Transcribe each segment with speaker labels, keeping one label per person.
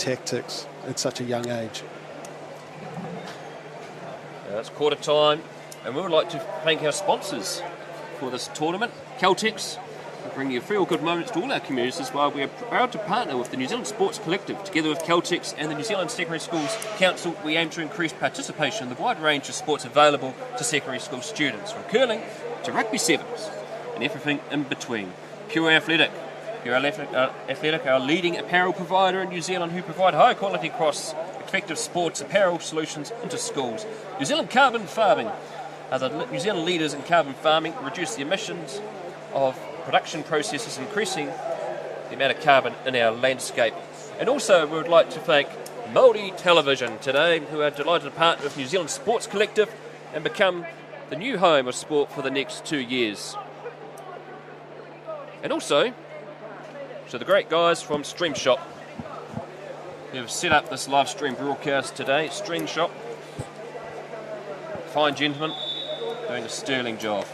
Speaker 1: tactics at such a young age.
Speaker 2: It's quarter time, and we would like to thank our sponsors for this tournament. Caltex, bringing you feel-good moments to all our communities as well. We are proud to partner with the New Zealand Sports Collective. Together with Caltex and the New Zealand Secondary Schools Council, we aim to increase participation in the wide range of sports available to secondary school students, from curling to rugby sevens and everything in between. Pure Athletic. Pure Athletic are a leading apparel provider in New Zealand who provide high-quality effective sports apparel solutions into schools. New Zealand Carbon Farming are the New Zealand leaders in carbon farming, reduce the emissions of production processes, increasing the amount of carbon in our landscape. And also we would like to thank Māori Television today, who are delighted to partner with New Zealand Sports Collective and become the new home of sport for the next 2 years. And also to the great guys from Stream Shop who have set up this live stream broadcast today. Stream Shop, fine gentlemen, doing a sterling job.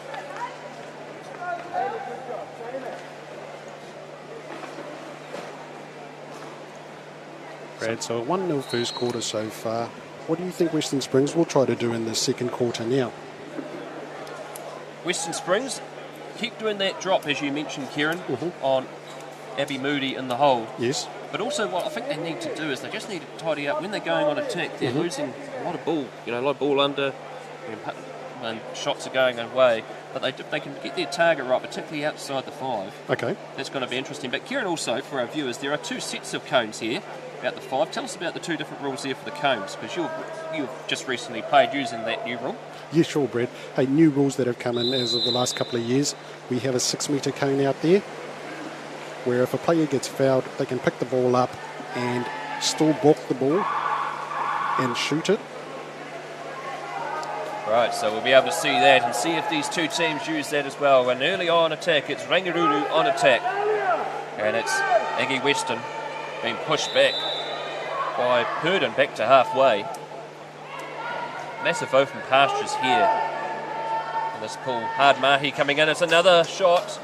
Speaker 1: Brad, so a 1-0 first quarter so far. What do you think Western Springs will try to do in the second quarter now?
Speaker 2: Western Springs keep doing that drop, as you mentioned, Kieran, on Abby Moody in the hole.
Speaker 1: Yes.
Speaker 2: But also what I think they need to do is they just need to tidy up when they're going on attack. They're losing a lot of ball, a lot of ball under, and shots are going away. But if they can get their target right, particularly outside the 5,
Speaker 1: okay,
Speaker 2: that's going to be interesting. But Kieran, also for our viewers, there are 2 sets of cones here about the 5. Tell us about the 2 different rules there for the cones, because you've just recently played using that new rule.
Speaker 1: Yeah, sure, Brad. Hey, new rules that have come in as of the last couple of years. We have a 6-metre cone out there, where if a player gets fouled, they can pick the ball up and still block the ball and shoot it.
Speaker 2: Right, so we'll be able to see that and see if these 2 teams use that as well. And early on attack, it's Rangiruru on attack. And it's Aggie Western being pushed back by Purdon back to halfway. Massive open pastures here in this pool. Hard Mahi coming in. It's another shot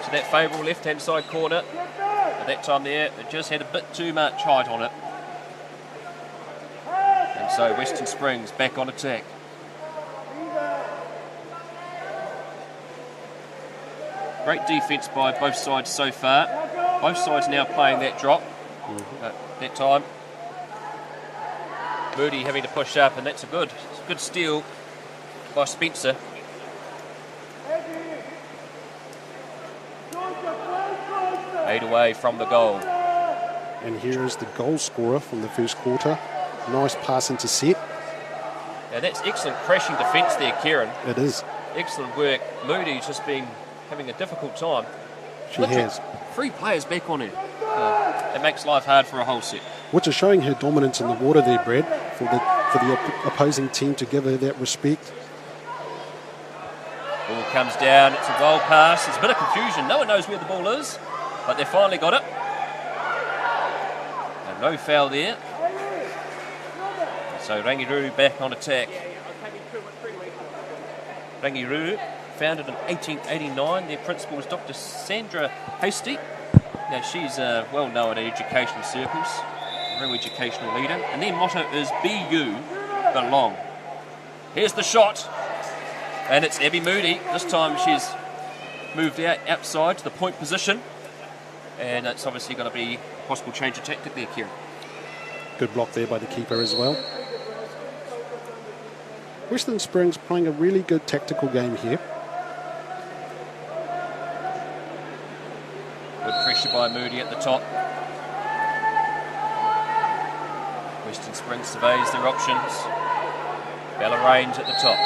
Speaker 2: to that favourable left-hand side corner. At that time there, it just had a bit too much height on it. And so Western Springs back on attack. Great defence by both sides so far. Both sides now playing that drop. That time, Moody having to push up, and that's a good steal by Spencer. Made away from the goal.
Speaker 1: And here is the goal scorer from the first quarter. Nice pass into set.
Speaker 2: Now that's excellent crashing defence there, Kieran.
Speaker 1: It is.
Speaker 2: Excellent work. Moody's just been having a difficult time.
Speaker 1: She has.
Speaker 2: 3 players back on her. It makes life hard for a whole set.
Speaker 1: Which is showing her dominance in the water there, Brad, for the opposing team to give her that respect.
Speaker 2: Ball comes down. It's a goal pass. There's a bit of confusion. No one knows where the ball is, but they finally got it. And no foul there. So Rangiruru back on attack. Rangiruru, founded in 1889. Their principal was Dr. Sandra Hasty. Now she's well known in education circles, a real educational leader. And their motto is "Be you, belong." Here's the shot, and it's Abby Moody. This time she's moved outside to the point position, and it's obviously going to be a possible change of tactic there, Kieran.
Speaker 1: Good block there by the keeper as well. Western Springs playing a really good tactical game here.
Speaker 2: Good pressure by Moody at the top. Western Springs surveys their options. Bella Rains at the top.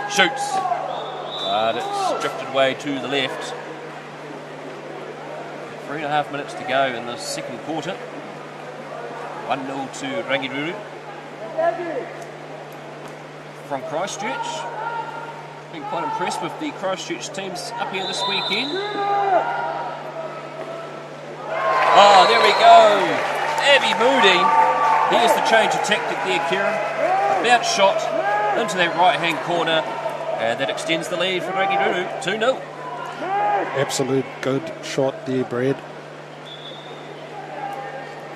Speaker 2: Shoots. But it's drifted away to the left. 3.5 minutes to go in the second quarter. 1-0 to Rangiruru. From Christchurch. Been quite impressed with the Christchurch teams up here this weekend. Oh, there we go. Abby Moody. Here's the change of tactic there, Kieran. A bounce shot into that right-hand corner. And that extends the lead for Rangiruru. 2-0.
Speaker 1: Absolute good shot there, Brad.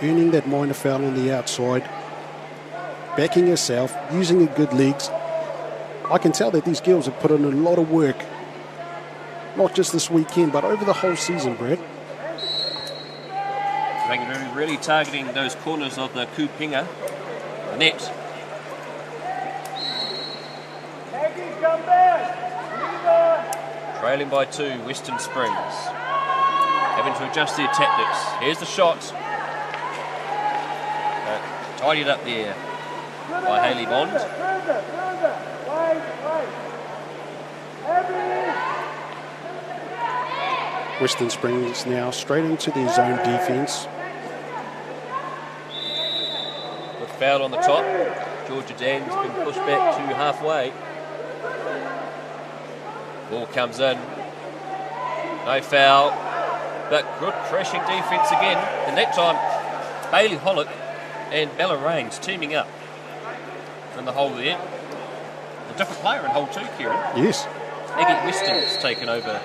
Speaker 1: earning that minor foul on the outside, backing herself, using her good legs. I can tell that these girls have put in a lot of work, not just this weekend, but over the whole season, Brad.
Speaker 2: Rangiru really targeting those corners of the Kupinga net. Trailing by 2, Western Springs. Having to adjust their tactics. Here's the shot. Tidied up there by Hayley Bond.
Speaker 1: Western Springs now straight into their zone defence.
Speaker 2: With foul on the top. Georgia Dan's been pushed back to halfway. Ball comes in. No foul. But good crashing defence again. And that time, Bailey Hollick and Bella Rains teaming up in the hole there. A different player in hole 2, Kieran.
Speaker 1: Yes.
Speaker 2: Aggie Weston's taken over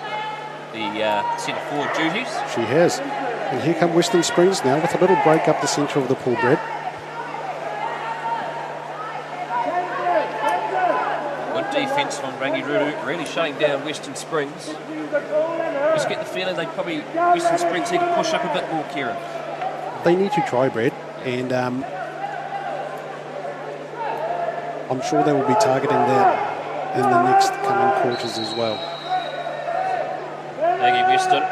Speaker 2: the centre forward duties.
Speaker 1: She has. And here come Western Springs now with a little break up the centre of the pool, Brad.
Speaker 2: Good defence from Rangiruru, really shutting down Western Springs. Just get the feeling Western Springs need to push up a bit more, Kieran.
Speaker 1: They need to try, Brad, and I'm sure they will be targeting that in the next coming quarters as well.
Speaker 2: Aggie Weston,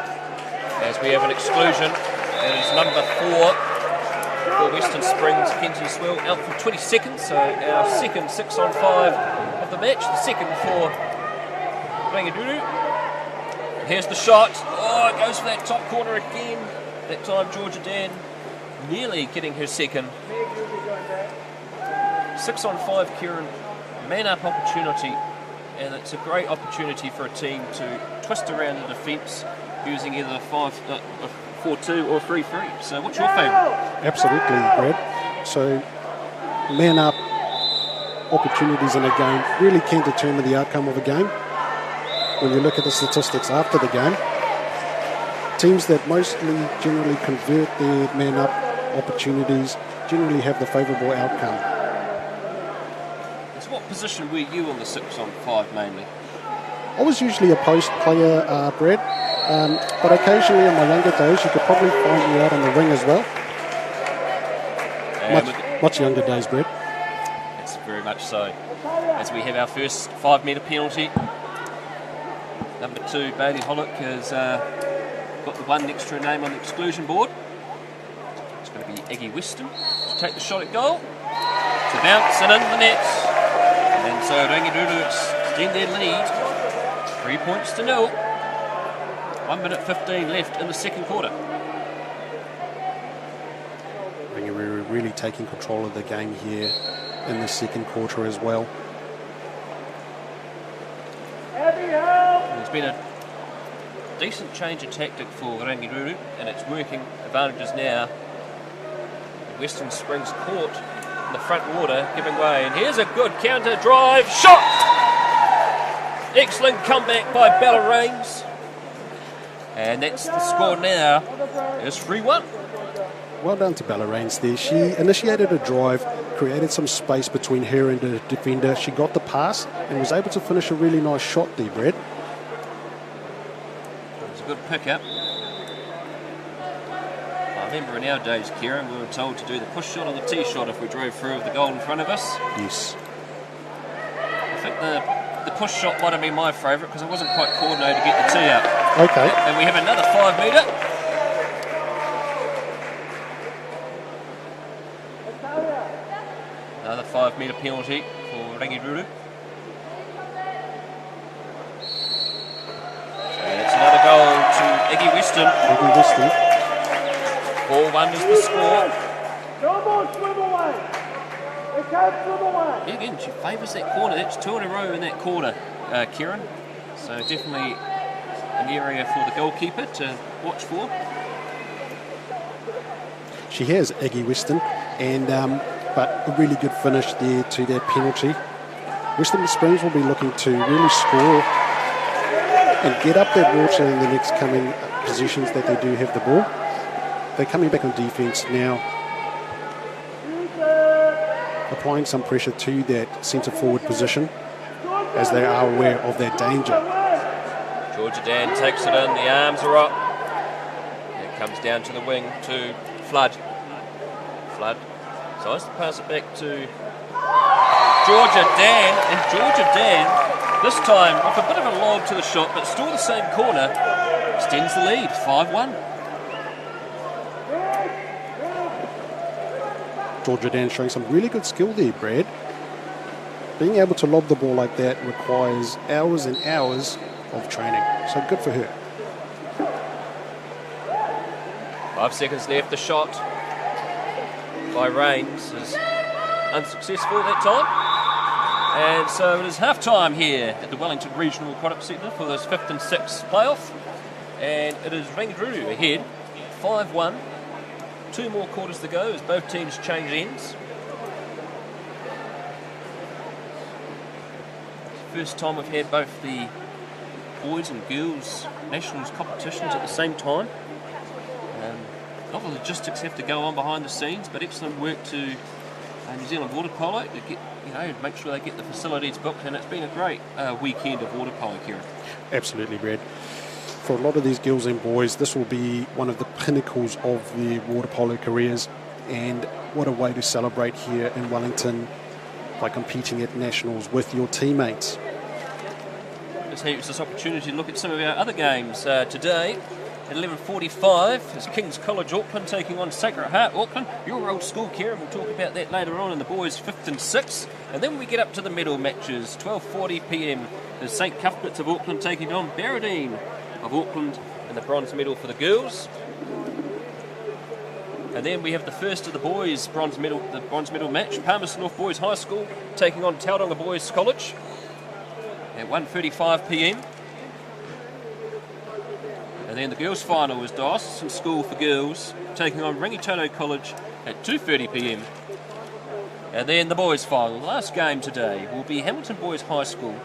Speaker 2: as we have an exclusion, it is number 4 for Western Springs, Kenzie Swell, out for 20 seconds, so our second 6-on-5 of the match, the second for Rangiru. Here's the shot. Oh, it goes for that top corner again. That time Georgia Dan nearly getting her second. 6-on-5, Kieran. Man-up opportunity. And it's a great opportunity for a team to twist around the defence using either a 4-2 or 3-3. So what's your favourite?
Speaker 1: Absolutely, Brad. So man-up opportunities in a game really can determine the outcome of a game. When you look at the statistics after the game, teams that mostly generally convert their man-up opportunities generally have the favourable outcome.
Speaker 2: So what position were you on the 6-on-5 mainly?
Speaker 1: I was usually a post player, Brad, but occasionally in my younger days you could probably find me out on the wing as well. Much younger days, Brad.
Speaker 2: That's very much so. As we have our first 5-metre penalty. Number 2, Bailey Hollick, has got the 1 next to her name on the exclusion board. It's going to be Aggie Weston to take the shot at goal. To bounce and in the net. And so Rangiru extend their lead. 3 points to 0. 1 minute 15 left in the second quarter.
Speaker 1: Rangiru really taking control of the game here in the second quarter as well. There's been a decent change of tactic for Rangiru, and it's working. Advantages now. Western Springs caught in the front water, giving way. And here's a good counter drive shot! Excellent comeback by Bella Rains. And that's the score now. It's 3-1. Well done to Bella Rains there. She initiated a drive, created some space between her and the defender. She got the pass and was able to finish a really nice shot there, Brad.
Speaker 2: It was a good pickup. I remember in our days, Kieran, we were told to do the push shot or the tee shot if we drove through with the goal in front of us.
Speaker 1: Yes.
Speaker 2: I think the push shot might have been my favourite because I wasn't quite coordinated to get the tee up.
Speaker 1: Okay.
Speaker 2: And we have another 5-metre. Another 5-metre penalty for Rangiru. And it's another goal to Aggie Weston.
Speaker 1: Aggie Weston.
Speaker 2: 4-1 is the score.
Speaker 3: No more swim away. They can't swim away.
Speaker 2: Again, she favours that corner. That's 2 in a row in that corner, Kieran. So definitely an area for the goalkeeper to watch for.
Speaker 1: She has, Aggie Weston, and but a really good finish there to that penalty. Western Springs will be looking to really score and get up that water in the next coming possessions that they do have the ball. They're coming back on defence now. applying some pressure to that centre forward position as they are aware of their danger.
Speaker 2: Georgia Dan takes it in, the arms are up. It comes down to the wing to Flood. Flood tries to pass it back to Georgia Dan, and Georgia Dan, this time with a bit of a lob to the shot, but still the same corner, extends the lead, 5-1.
Speaker 1: Georgia Dan showing some really good skill there, Brad. Being able to lob the ball like that requires hours and hours of training, so good for her.
Speaker 2: 5 seconds left, the shot by Rains is unsuccessful at that time. And so it is half-time here at the Wellington Regional Aquatic Centre for this 5th and 6th playoff. And it is Rangiroto ahead, 5-1. 2 more quarters to go as both teams change ends. First time we've had both the boys and girls nationals competitions at the same time. A lot of logistics have to go on behind the scenes, but excellent work to New Zealand Waterpolo to get, make sure they get the facilities booked, and it's been a great weekend of waterpolo, Kieran.
Speaker 1: Absolutely, Brad. For a lot of these girls and boys, this will be one of the pinnacles of their waterpolo careers, and what a way to celebrate here in Wellington by competing at nationals with your teammates.
Speaker 2: Let's use this opportunity to look at some of our other games today. At 11:45 is King's College Auckland taking on Sacred Heart Auckland. Your old school, Kieran. We'll talk about that later on in the boys' 5th and 6th. And then we get up to the medal matches. 12:40 p.m. is St Cuthbert's of Auckland taking on Barradine of Auckland in the bronze medal for the girls. And then we have the first of the boys' bronze medal match. Palmerston North Boys High School taking on Tauranga Boys College at 1:35 p.m. And then the girls' final is Diocesan School for Girls taking on Rangitoto College at 2:30 p.m. And then the boys' final, the last game today, will be Hamilton Boys High School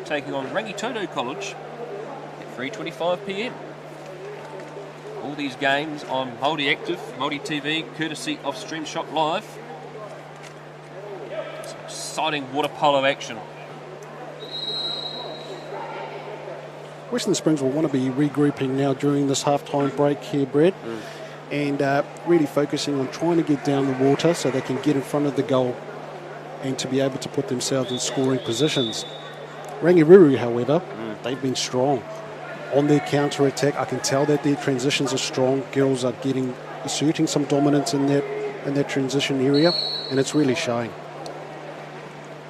Speaker 2: taking on Rangitoto College at 3:25 p.m. All these games on Māori Active, Māori TV, courtesy of Stream Shop Live. Some exciting water polo action.
Speaker 1: Western Springs will want to be regrouping now during this half-time break here, Brad, and really focusing on trying to get down the water so they can get in front of the goal and to be able to put themselves in scoring positions. Rangiruru, however, they've been strong on their counter-attack. I can tell that their transitions are strong. Girls are asserting some dominance in that transition area, and it's really showing.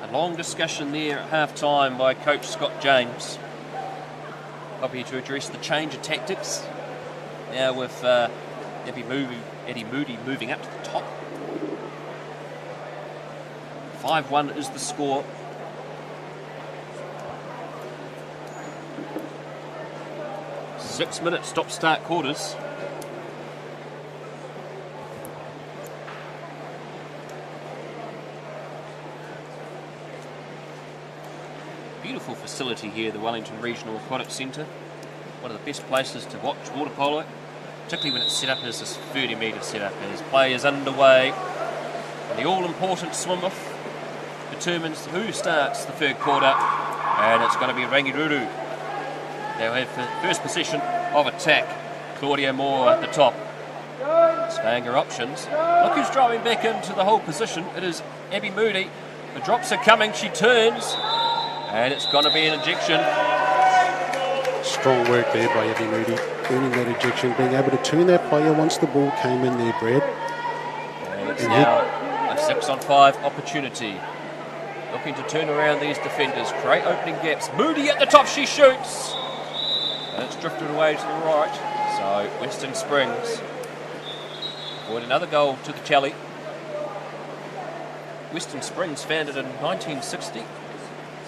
Speaker 2: A long discussion there at half-time by Coach Scott James. Happy to address the change of tactics. Now with Eddie Moody moving up to the top. 5-1 is the score. Six-minute stop-start quarters. Beautiful facility here, the Wellington Regional Aquatic Centre. One of the best places to watch water polo, particularly when it's set up as this 30-metre setup. As play is underway, and the all-important swim-off determines who starts the third quarter, and it's going to be Rangiruru. They'll have first possession of attack. Claudia Moore at the top. Staying her options. Look who's driving back into the whole position. It is Abby Moody. The drops are coming. She turns. And it's going to be an ejection.
Speaker 1: Strong work there by Abby Moody. Earning that ejection, being able to turn that player once the ball came in there, Brad.
Speaker 2: And it's now a 6-on-5 opportunity. Looking to turn around these defenders. Create opening gaps. Moody at the top. She shoots. And it's drifted away to the right. So Western Springs avoid another goal to the tally. Western Springs founded in 1960.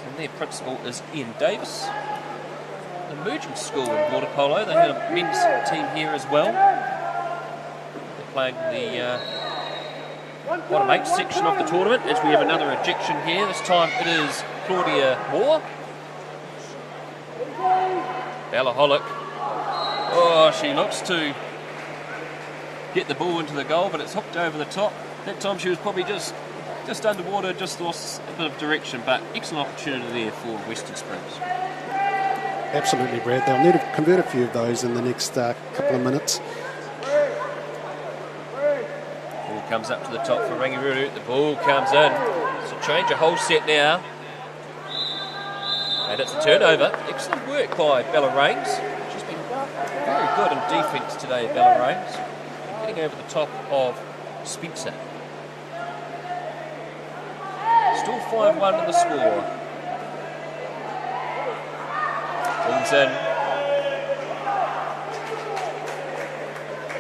Speaker 2: And their principal is Ian Davis. An emerging school in water polo. They have a men's team here as well. They're playing the bottom 8 section of the tournament as we have another ejection here. This time it is Claudia Moore. Bella Hollick. Oh, she looks to get the ball into the goal, but it's hooked over the top. That time she was probably just just underwater, just lost a bit of direction, but excellent opportunity there for Western Springs.
Speaker 1: Absolutely, Brad. They'll need to convert a few of those in the next couple of minutes.
Speaker 2: Ball comes up to the top for Rangiroto. The ball comes in. It's a change of whole set now. And it's a turnover. Excellent work by Bella Rains. She's been very good in defence today, Bella Rains. Getting over the top of Spencer. Still 5-1 in the score. Ball's in.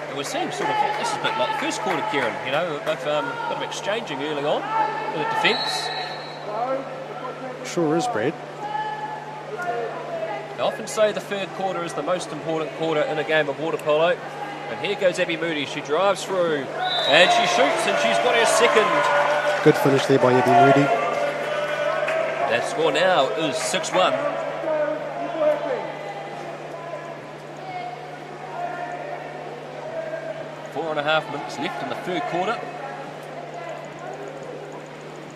Speaker 2: And we're seeing sort of, this is a bit like the first quarter, Kieran. You know, they've bit of exchanging early on, a bit of defence.
Speaker 1: Sure is, Brad.
Speaker 2: I often say the third quarter is the most important quarter in a game of water polo. And here goes Abby Moody. She drives through and she shoots and she's got her second.
Speaker 1: Good finish there by Abby Moody.
Speaker 2: That score now is 6-1. Four and a half minutes left in the third quarter.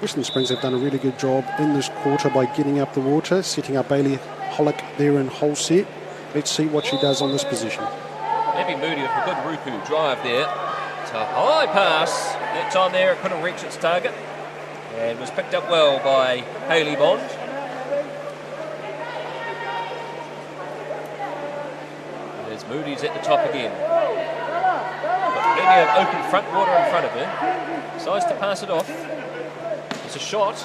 Speaker 1: Western Springs have done a really good job in this quarter by getting up the water, setting up Bailey Hollick there in whole set. Let's see what she does on this position.
Speaker 2: Abby Moody with a good Ruku drive there. It's a high pass. That time there it couldn't reach its target. And was picked up well by Hayley Bond. There's Moody's at the top again. Got plenty of open front water in front of her. Decides to pass it off. It's a shot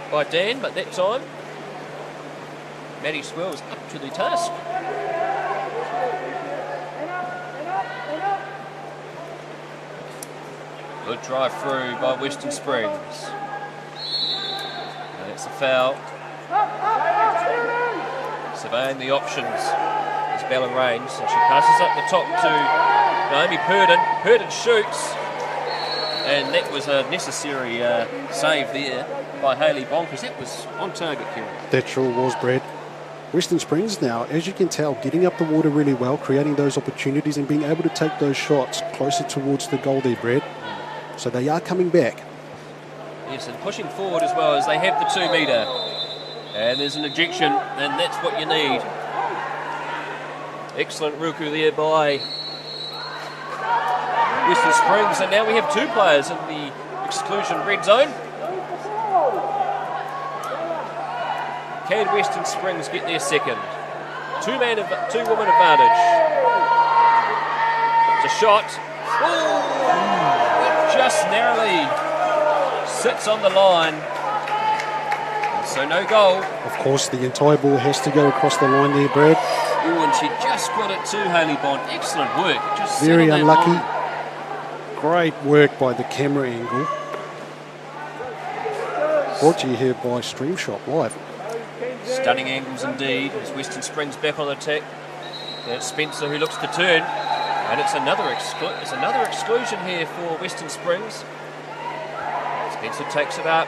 Speaker 2: by Dan, but that time Maddie Swirl's up to the task. Good drive through by Western Springs. And it's a foul. Surveying the options is Bella Rains, and she passes up the top to Naomi Purdon. Purdon shoots, and that was a necessary save there by Hayley Bonkers. That was on target, Kieran.
Speaker 1: That sure was, Brad. Western Springs now, as you can tell, getting up the water really well, creating those opportunities and being able to take those shots closer towards the goal there, Brad. So they are coming back.
Speaker 2: Yes, and pushing forward as well as they have the 2 metre. And there's an ejection, and that's what you need. Excellent Ruku there by Western Springs. And now we have 2 players in the exclusion red zone. Can Western Springs get their second? 2-woman advantage. It's a shot. It just narrowly sits on the line. And so no goal.
Speaker 1: Of course, the entire ball has to go across the line there, Brad.
Speaker 2: And she just got it to Hayley Bond. Excellent work. Just
Speaker 1: very unlucky.
Speaker 2: Line.
Speaker 1: Great work by the camera angle. Brought to you here by Stream Shop Live.
Speaker 2: Stunning angles indeed. As Western Springs back on the attack. There's Spencer who looks to turn. And it's another exclusion here for Western Springs. Spencer takes it up.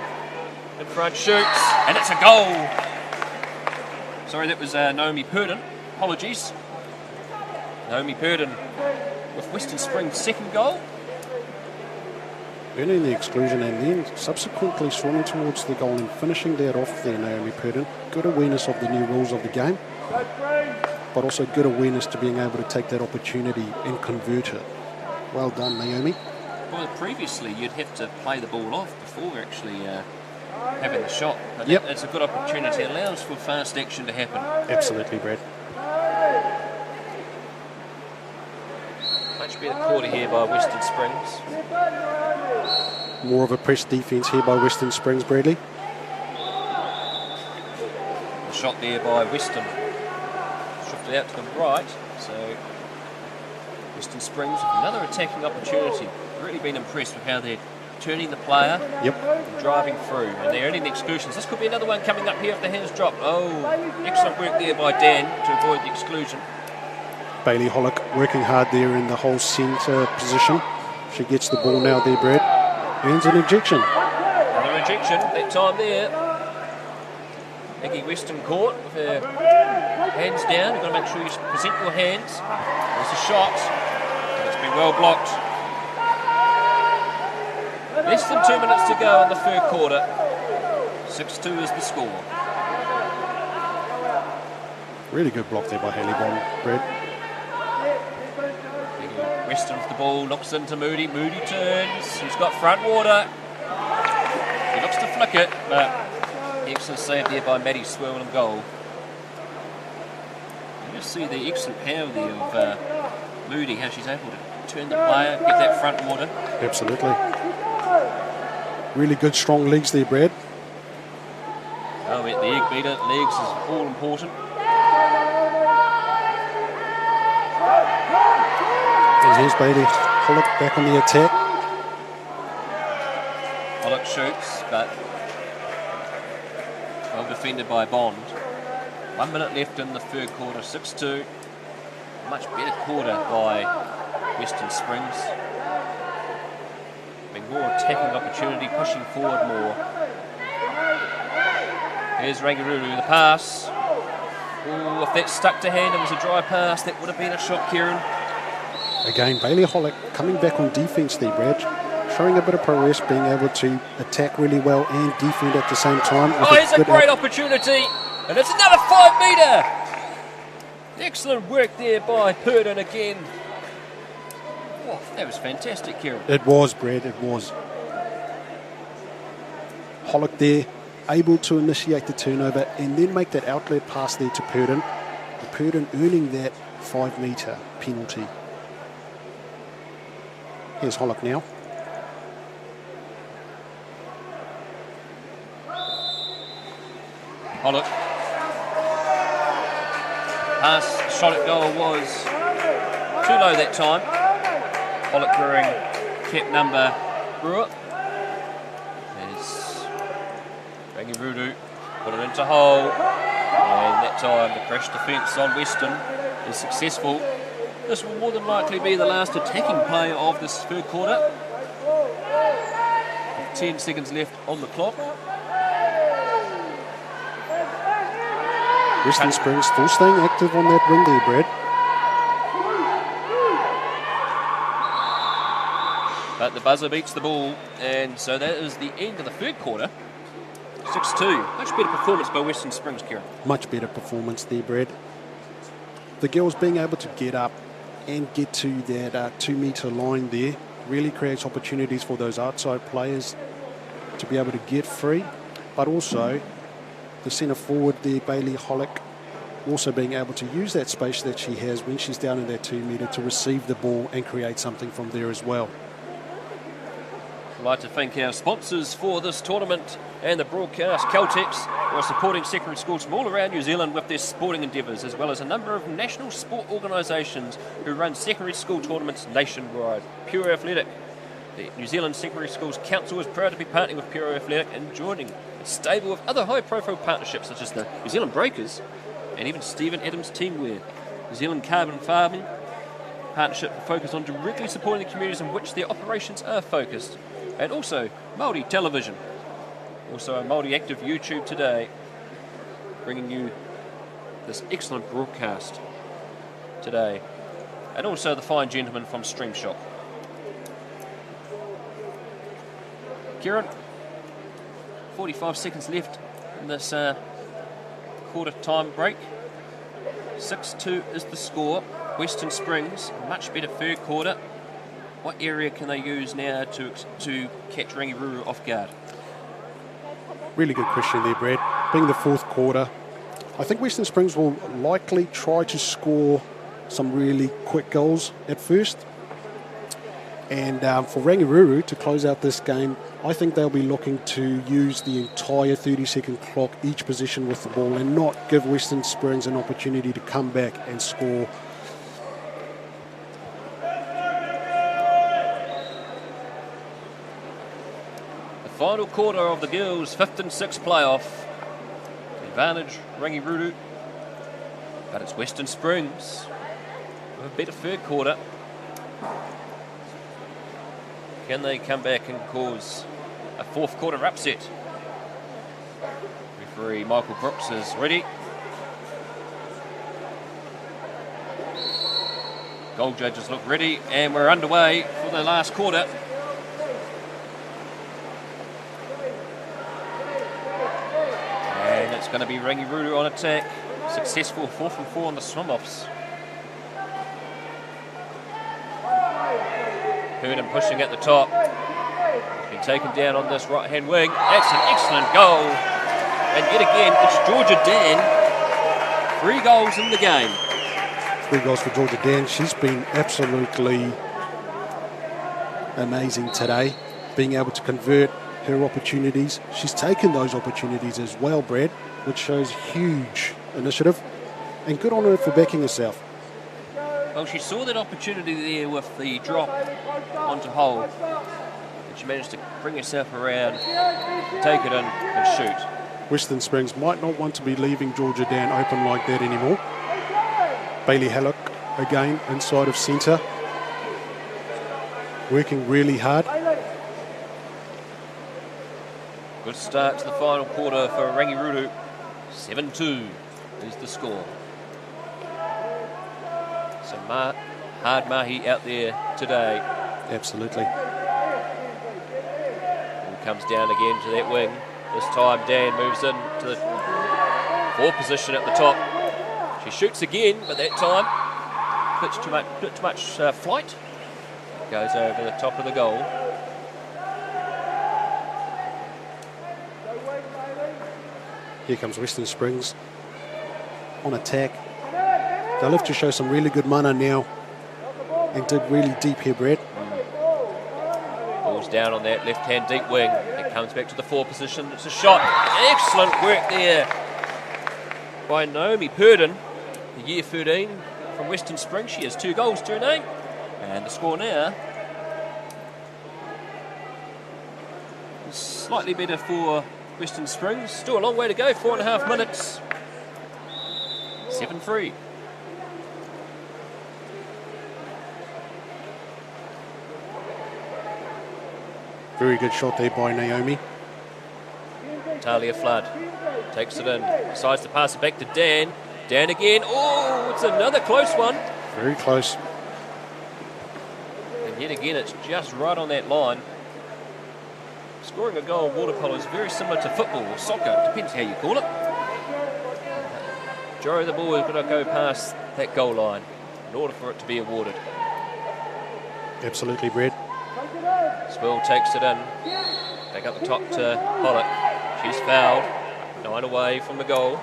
Speaker 2: In front, shoots. And it's a goal. Sorry, that was Naomi Purdon. Apologies. Naomi Purdon with Western Springs' second goal.
Speaker 1: Earning the exclusion and then subsequently swimming towards the goal and finishing that off there, Naomi Purdon. Good awareness of the new rules of the game, but also good awareness to being able to take that opportunity and convert it. Well done, Naomi.
Speaker 2: Well, previously you'd have to play the ball off before actually having the shot. But
Speaker 1: yep.
Speaker 2: It's a good opportunity. It allows for fast action to happen.
Speaker 1: Absolutely, Brad.
Speaker 2: Much better quarter here by Western Springs.
Speaker 1: More of a press defence here by Western Springs, Bradley.
Speaker 2: A shot there by Western. Shifted out to the right. So Western Springs with another attacking opportunity. Really been impressed with how they're turning the player.
Speaker 1: Yep.
Speaker 2: And driving through. And they're earning the exclusions. This could be another one coming up here if the hands drop. Oh, excellent work there by Dan to avoid the exclusion.
Speaker 1: Bailey Hollick working hard there in the whole centre position. She gets the ball now there, Brad. Earns an ejection.
Speaker 2: Another ejection, that time there. Maggie Weston caught with her hands down. You've got to make sure you present your hands. There's a shot. It's been well blocked. Less than 2 minutes to go in the third quarter. 6-2 is the score.
Speaker 1: Really good block there by Haley Bond, Brad.
Speaker 2: Weston with the ball, knocks into Moody. Moody turns. He's got front water. He looks to flick it, but excellent save there by Maddie Swirl in goal. You just see the excellent power there of Moody, how she's able to turn the player, get that front water.
Speaker 1: Absolutely. Really good, strong legs there, Brad.
Speaker 2: Oh, the egg beater, legs is all important.
Speaker 1: And here's Bailey Hollick back on the attack.
Speaker 2: Pollock shoots, but well defended by Bond. 1 minute left in the third quarter, 6-2. Much better quarter by Western Springs. Having more attacking opportunity, pushing forward more. Here's Rangiruru, the pass. Oh, if that stuck to hand, it was a dry pass, that would have been a shot, Kieran.
Speaker 1: Again, Bailey Hollick coming back on defence there, Brad. Showing a bit of prowess, being able to attack really well and defend at the same time.
Speaker 2: Oh, here's a great opportunity. And it's another 5 metre. Excellent work there by Purdon again. Oh, that was fantastic, Kieran.
Speaker 1: It was, Brad, it was. Hollick there, able to initiate the turnover and then make that outlet pass there to Purdon. Purdon earning that 5 metre penalty. Here's Hollick now.
Speaker 2: Pollock. Pass, shot at goal was too low that time. Pollock wearing cap number Brewer. There's Rangiruru, put it into hole. And that time the crash defence on Western is successful. This will more than likely be the last attacking play of this third quarter. 10 seconds left on the clock.
Speaker 1: Western Springs still staying active on that wing there, Brad.
Speaker 2: But the buzzer beats the ball, and so that is the end of the third quarter. 6-2. Much better performance by Western Springs, Kieran.
Speaker 1: Much better performance there, Brad. The girls being able to get up and get to that 2 metre line there really creates opportunities for those outside players to be able to get free, but also the centre forward there, Bailey Hollick, also being able to use that space that she has when she's down in that 2 metre to receive the ball and create something from there as well.
Speaker 2: I'd like to thank our sponsors for this tournament and the broadcast, Caltex, who are supporting secondary schools from all around New Zealand with their sporting endeavours, as well as a number of national sport organisations who run secondary school tournaments nationwide. Pure Athletic. The New Zealand Secondary Schools Council is proud to be partnering with Pure Athletic and joining its stable of other high-profile partnerships such as the New Zealand Breakers and even Stephen Adams Teamwear. New Zealand Carbon Farming partnership focused on directly supporting the communities in which their operations are focused. And also Māori Television, also a Māori active YouTube today, bringing you this excellent broadcast today. And also the fine gentleman from Stream Shop. Kieran, 45 seconds left in this quarter time break. 6-2 is the score. Western Springs, much better third quarter. What area can they use now to catch Rangiruru off guard?
Speaker 1: Really good question there, Brad. Being the fourth quarter, I think Western Springs will likely try to score some really quick goals at first. And for Rangiruru to close out this game, I think they'll be looking to use the entire 30-second clock each possession with the ball and not give Western Springs an opportunity to come back and score.
Speaker 2: The final quarter of the girls' 5th and 6th playoff. Advantage Rangiruru, but it's Western Springs with a better third quarter. Can they come back and cause a fourth quarter upset? Referee Michael Brooks is ready. Goal judges look ready, and we're underway for the last quarter. It's going to be Rangiruru on attack. Successful 4 from 4 on the swim-offs. Hernan pushing at the top. He's been taken down on this right-hand wing. That's an excellent goal. And yet again, it's Georgia Dan. 3 goals in the game.
Speaker 1: 3 goals for Georgia Dan. She's been absolutely amazing today, being able to convert her opportunities. She's taken those opportunities as well, Brad, which shows huge initiative. And good on her for backing herself.
Speaker 2: Well, she saw that opportunity there with the drop onto hole. And she managed to bring herself around, take it in and shoot.
Speaker 1: Western Springs might not want to be leaving Georgia Dan open like that anymore. Bailey Hallock again inside of centre. Working really hard.
Speaker 2: Good start to the final quarter for Rangiruru. 7-2 is the score. Some hard mahi out there today.
Speaker 1: Absolutely.
Speaker 2: And comes down again to that wing. This time Dan moves in to the 4 position at the top. She shoots again, but that time bit too much flight. Goes over the top of the goal.
Speaker 1: Here comes Western Springs on attack. They'll have to show some really good mana now and dig really deep here, Brad.
Speaker 2: Ball's down on that left-hand deep wing. It comes back to the 4 position. It's a shot. Excellent work there by Naomi Purdon, the year 13 from Western Springs. She has 2 goals to her name. And the score now is slightly better for Western Springs. Still a long way to go, 4.5 minutes. 7-3.
Speaker 1: Very good shot there by Naomi.
Speaker 2: Talia Flood takes it in, decides to pass it back to Dan. Dan again. Oh, it's another close one.
Speaker 1: Very close.
Speaker 2: And yet again, it's just right on that line. Scoring a goal in waterpolo is very similar to football or soccer, depends how you call it. Joe, the ball has got to go past that goal line in order for it to be awarded.
Speaker 1: Absolutely, Brad.
Speaker 2: Swill takes it in. Back up the top to Pollock. She's fouled. 9 away from the goal.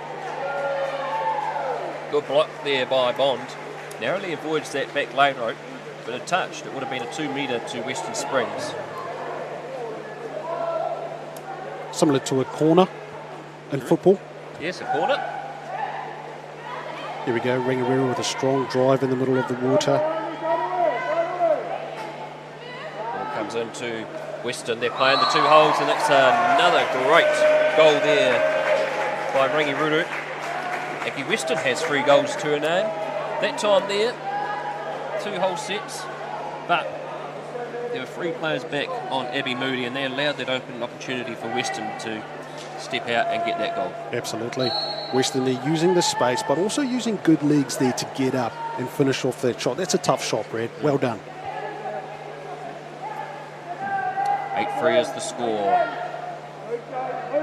Speaker 2: Good block there by Bond. Narrowly avoids that back lane rope. But a touch, it would have been a 2 metre to Western Springs.
Speaker 1: Similar to a corner in football.
Speaker 2: Yes, a corner.
Speaker 1: Here we go, Rangiruru with a strong drive in the middle of the water.
Speaker 2: Ball comes into Western. They're playing the 2 holes, and it's another great goal there by Rangiruru. Aki Western has 3 goals to her name. That time there, 2 hole sets, but there were 3 players back on Abby Moody, and they allowed that open opportunity for Western to step out and get that goal.
Speaker 1: Absolutely. Western, they're using the space, but also using good legs there to get up and finish off that shot. That's a tough shot, Brad. Well done.
Speaker 2: 8-3 is the score.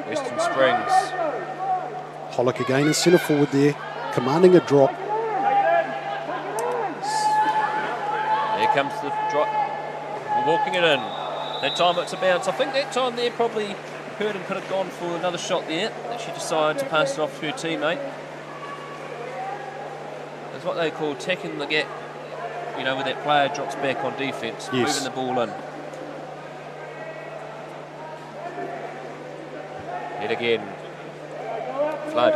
Speaker 2: Western Springs.
Speaker 1: Pollock again in centre forward there, commanding a drop.
Speaker 2: There comes the drop. Walking it in. That time it's a bounce. I think that time there probably Purdon could have gone for another shot there, that she decided to pass it off to her teammate. It's what they call tacking the gap, you know, where that player drops back on defence,
Speaker 1: yes,
Speaker 2: moving the ball in. Yet again, Flood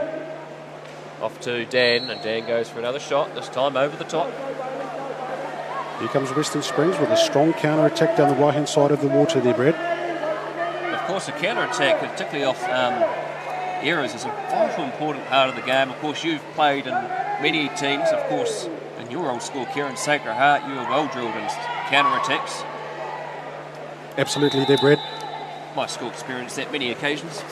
Speaker 2: off to Dan, and Dan goes for another shot, this time over the top.
Speaker 1: Here comes Western Springs with a strong counter-attack down the right-hand side of the water there, Brad.
Speaker 2: Of course, a counter-attack, particularly off errors, is a vital important part of the game. Of course, you've played in many teams. Of course, in your old school, Karen Sacred Heart, you were well drilled in counter-attacks.
Speaker 1: Absolutely there, Brad.
Speaker 2: My school experienced that many occasions.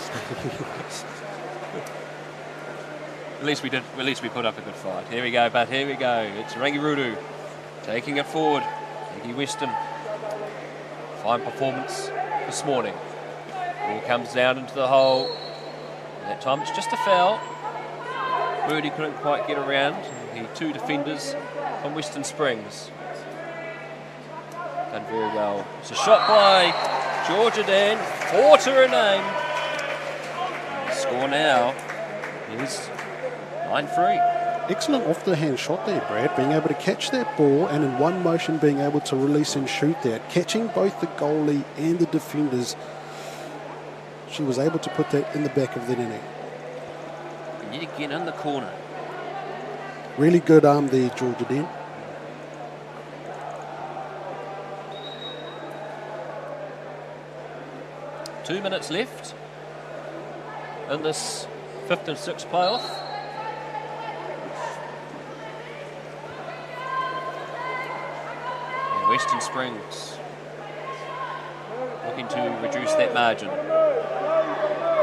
Speaker 2: At least we put up a good fight. Here we go, but here we go. It's Rangiruru taking it forward. Iggy Weston. Fine performance this morning. Ball comes down into the hole. That time it's just a foul. Birdie couldn't quite get around the two defenders from Western Springs. Done very well. It's a shot by Georgia Dan, 4 to her name. And the score now is 9-3.
Speaker 1: Excellent off the hand shot there, Brad, being able to catch that ball and in one motion being able to release and shoot that. Catching both the goalie and the defenders, she was able to put that in the back of the net.
Speaker 2: And yet again in the corner.
Speaker 1: Really good arm there, Georgia Dan.
Speaker 2: Two minutes left in this 5th and 6th playoff. And Western Springs looking to reduce that margin.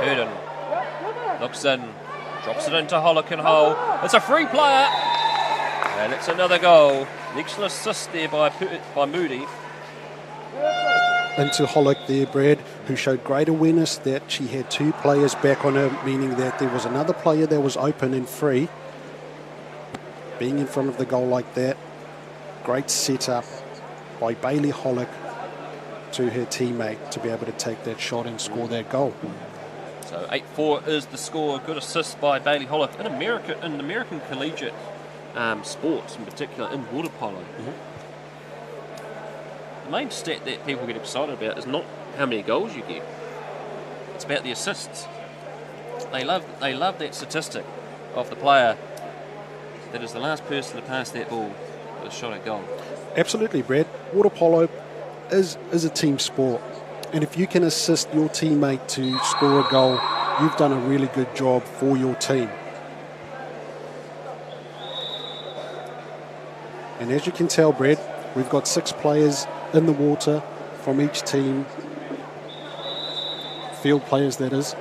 Speaker 2: Herden looks in, drops it into Hollick and Hole. It's a free player, and it's another goal. An excellent assist there by Moody.
Speaker 1: Into Hollick there, Brad, who showed great awareness that she had two players back on her, meaning that there was another player that was open and free. Being in front of the goal like that, great setup by Bailey Hollick to her teammate to be able to take that shot and score that goal.
Speaker 2: So 8-4 is the score. Good assist by Bailey Hollick in American collegiate sports, in particular in Waterpolo. The main stat that people get excited about is not how many goals you get. It's about the assists. They love that statistic of the player that is the last person to pass that ball with a shot at goal.
Speaker 1: Absolutely, Brad. Waterpolo is a team sport. And if you can assist your teammate to score a goal, you've done a really good job for your team. And as you can tell, Brad, we've got 6 players in the water from each team, field players that is,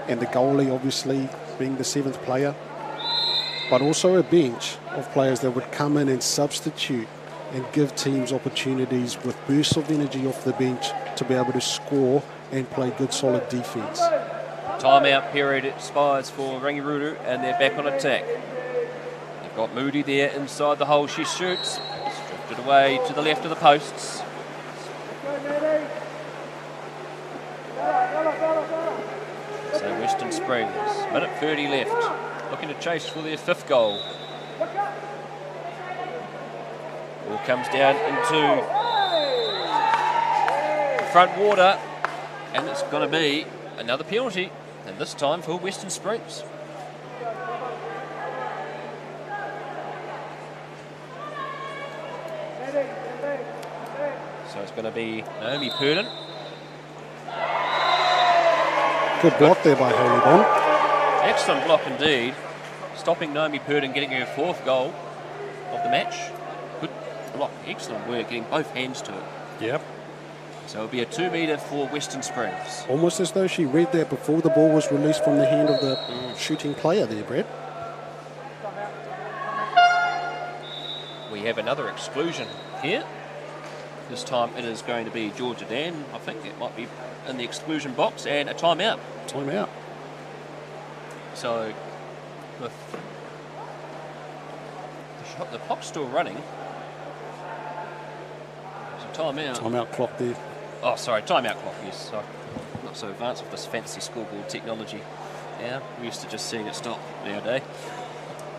Speaker 1: and the goalie obviously being the 7th player, but also a bench of players that would come in and substitute and give teams opportunities with bursts of energy off the bench to be able to score and play good solid defence.
Speaker 2: Timeout period expires for Rangiruru and they're back on attack. They've got Moody there inside the hole. She shoots. It's drifted away to the left of the posts. So Western Springs, minute 30 left, looking to chase for their 5th goal. Ball comes down into the front water, and it's going to be another penalty, and this time for Western Springs. So it's going to be Naomi Purdon.
Speaker 1: Good block there by Haley Bond.
Speaker 2: Excellent block indeed, stopping Naomi Purdon getting her 4th goal of the match. Good block, excellent work, getting both hands to it.
Speaker 1: Yep.
Speaker 2: So it'll be a 2-metre for Western Springs.
Speaker 1: Almost as though she read that before the ball was released from the hand of the shooting player there, Brad.
Speaker 2: We have another exclusion here. This time it is going to be Georgia Dan. I think it might be in the exclusion box, and a timeout.
Speaker 1: Timeout.
Speaker 2: So with the clock's still running. So timeout.
Speaker 1: Timeout clock there.
Speaker 2: Oh, sorry, timeout clock, yes. Sorry. Not so advanced with this fancy scoreboard technology. Yeah, we're used to just seeing it stop nowadays.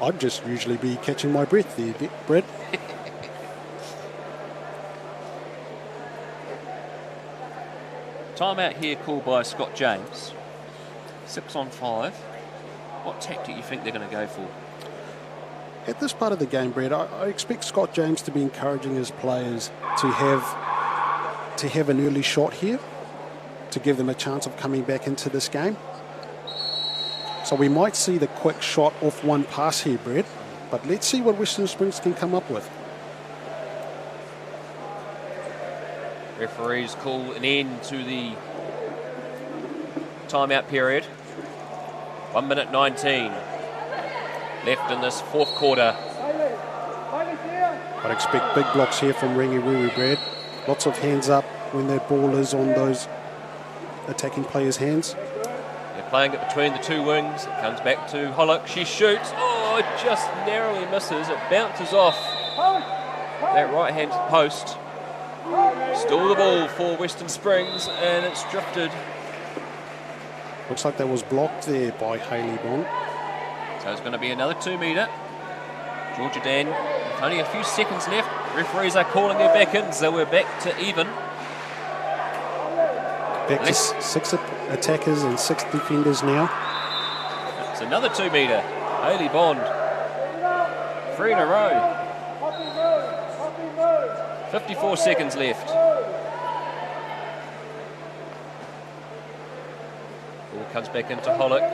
Speaker 1: I'd just usually be catching my breath there, Brad.
Speaker 2: Timeout here called by Scott James. 6 on 5. What tactic do you think they're going to go for?
Speaker 1: At this part of the game, Brad, I expect Scott James to be encouraging his players to have an early shot here, to give them a chance of coming back into this game. So we might see the quick shot off one pass here, Brad, but let's see what Western Springs can come up with.
Speaker 2: Referees call an end to the timeout period. 1 minute 19 left in this 4th quarter.
Speaker 1: I'd expect big blocks here from Rangiruru, Brad. Lots of hands up when that ball is on those attacking players' hands.
Speaker 2: They're playing it between the two wings. It comes back to Hollick. She shoots. Oh, it just narrowly misses. It bounces off that right-hand post. Still the ball for Western Springs, and it's drifted.
Speaker 1: Looks like that was blocked there by Hayley Bond.
Speaker 2: So it's going to be another 2 metre. Georgia Dan, with only a few seconds left. Referees are calling her back in, so we're back to even.
Speaker 1: Back to 6 attackers and 6 defenders now.
Speaker 2: It's another 2 metre. Hayley Bond. 3 in a row. 54 seconds left. Ball comes back into Hollick.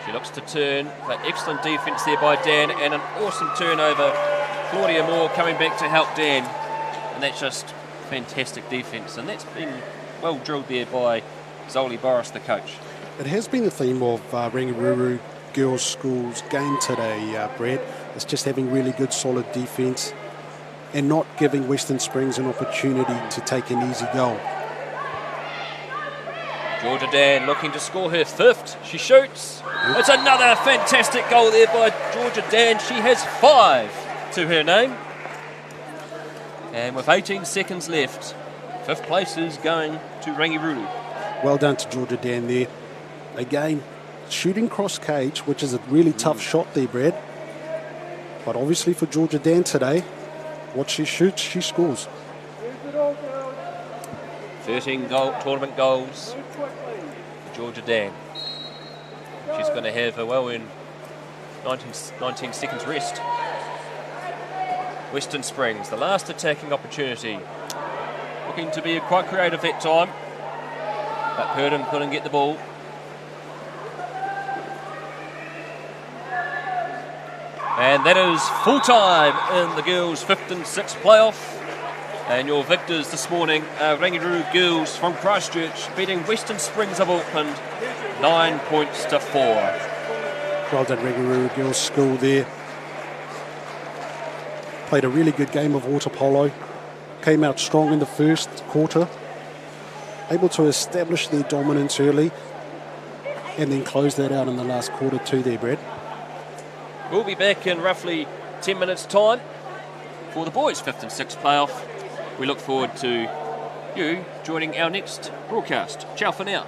Speaker 2: She looks to turn, but excellent defence there by Dan, and an awesome turnover. Claudia Moore coming back to help Dan, and that's just fantastic defence, and that's been well drilled there by Zoli Boris, the coach.
Speaker 1: It has been the theme of Rangiroa Girls School's game today, Brad. It's just having really good, solid defence and not giving Western Springs an opportunity to take an easy goal.
Speaker 2: Georgia Dan looking to score her 5th. She shoots. It's another fantastic goal there by Georgia Dan. She has 5 to her name. And with 18 seconds left, 5th place is going to Rangiroa.
Speaker 1: Well done to Georgia Dan there. Again, shooting cross cage, which is a really tough shot there, Brad. But obviously for Georgia Dan today, what she shoots, she scores.
Speaker 2: 13 tournament goals for Georgia Dan. She's going to have a well-earned 19 seconds rest. Western Springs, the last attacking opportunity. Looking to be quite creative that time, but Purdon couldn't get the ball. And that is full time in the girls' 5th and 6th playoff. And your victors this morning are Rangiroa Girls from Christchurch, beating Western Springs of Auckland 9 points to 4.
Speaker 1: Well done, Rangiroa Girls School there. Played a really good game of Waterpolo. Came out strong in the first quarter. Able to establish their dominance early and then close that out in the last quarter too there, Brad.
Speaker 2: We'll be back in roughly 10 minutes' time for the boys' 5th and 6th playoff. We look forward to you joining our next broadcast. Ciao for now.